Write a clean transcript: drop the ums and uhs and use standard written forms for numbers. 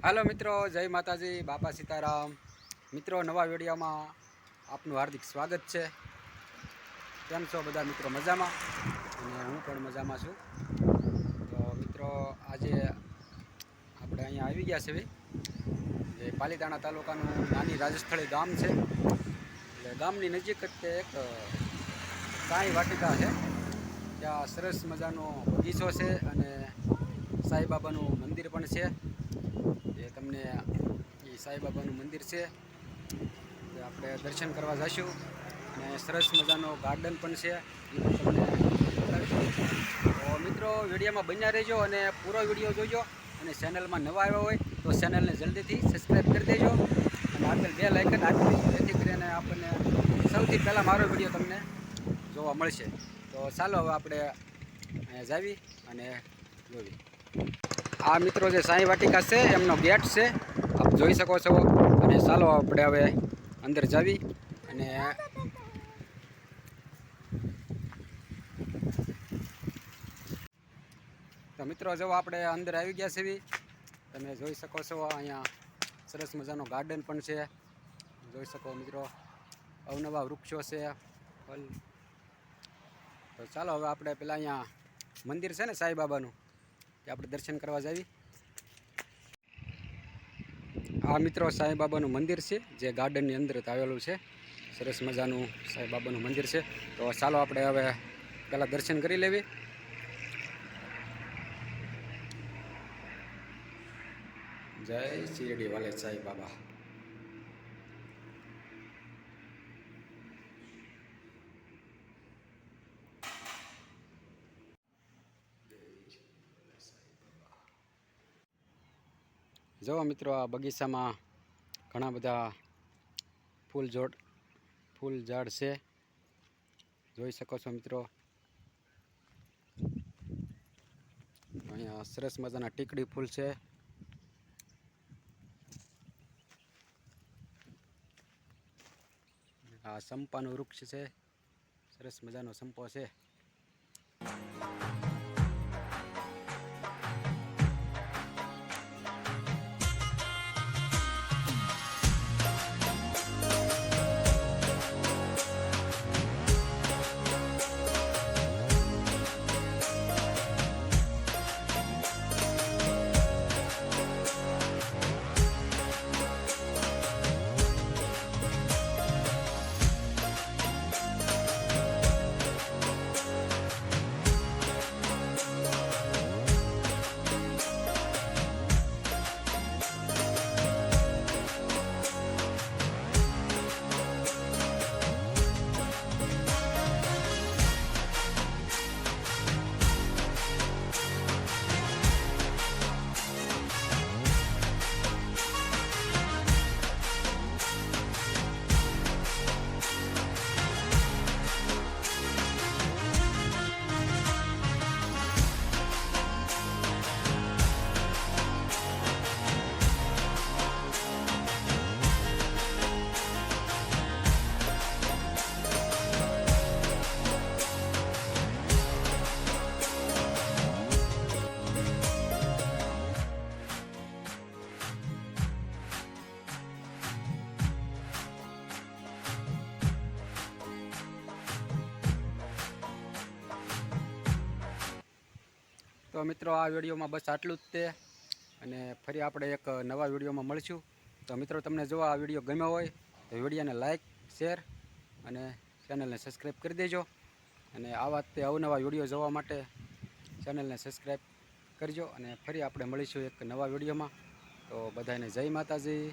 હાલો મિત્રો, જય માતાજી, બાપા સીતારામ। મિત્રો, નવા વિડીયોમાં આપનું હાર્દિક સ્વાગત છે। કેમ છો બધા મિત્રો? મજામાં? અને હું પણ મજામાં છું। તો મિત્રો, આજે આપણે અહીંયા આવી ગયા છે જે પાલીતાણા તાલુકાનું નાની રાજસ્થળી ગામ છે। એટલે ગામની નજીક જ એક સાંઈ વાટિકા છે। ત્યાં સરસ મજાનો બગીચો છે અને સાંઈબાબાનું મંદિર પણ છે। એ તમને એ સાંઈબાબાનું મંદિર છે, એ આપણે દર્શન કરવા જઈશું। અને સરસ મજાનો ગાર્ડન પણ છે, એ પણ તમને બતાવીશું। તો મિત્રો, વિડીયોમાં બન્યા રહેજો અને પૂરો વિડીયો જોજો। અને ચેનલમાં નવા આવ્યા હોય તો ચેનલને જલ્દીથી સબસ્ક્રાઈબ કરી દેજો અને આગળ બે લાઇકન આપી દેજો, જેથી કરીને આપણને સૌથી પહેલાં મારો વિડીયો તમને જોવા મળશે। તો ચાલો હવે આપણે જાવી અને જોવી। આ મિત્રો જે સાંઈ વાટિકા છે એમનો ગેટ છે, આપ જોઈ શકો છો। અને ચાલો આપણે હવે અંદર જાવી અને તો મિત્રો, જો આપણે અંદર આવી ગયા છે, તમે જોઈ શકો છો। અહીંયા સરસ મજાનો ગાર્ડન પણ છે, જોઈ શકો મિત્રો। અવનવા વૃક્ષો છે, ફળ। તો ચાલો હવે આપણે પેલા અહીંયા મંદિર છે ને સાંઈબાબાનું, તે આપણે દર્શન કરવા જાવી। આ મિત્રો સાંઈબાબાનું મંદિર છે, જે ગાર્ડનની અંદર આવેલું છે। સરસ મજાનું સાંઈબાબાનું મંદિર છે। તો ચાલો આપણે હવે પહેલાં દર્શન કરી લેવી। જય શિરડી વાલે સાંઈબાબા। જો મિત્રો, આ બગીચામાં ઘણા બધા ફૂલ ઝાડ છે, જોઈ શકો છો મિત્રો। અહીંયા સરસ મજાના ટીકડી ફૂલ છે। આ સંપાનું વૃક્ષ છે, સરસ મજાનો સંપો છે। તો મિત્રો, આ વિડીયોમાં બસ આટલું જ તે, અને ફરી આપણે એક નવા વિડીયોમાં મળશું। તો મિત્રો, તમને જો આ વિડીયો ગમ્યો હોય તો વિડીયોને લાઇક, શેર અને ચેનલને સબસ્ક્રાઈબ કરી દેજો। અને આવા તે અવનવા વિડીયો જોવા માટે ચેનલને સબસ્ક્રાઈબ કરજો। અને ફરી આપણે મળીશું એક નવા વિડીયોમાં। તો બધાને જય માતાજી।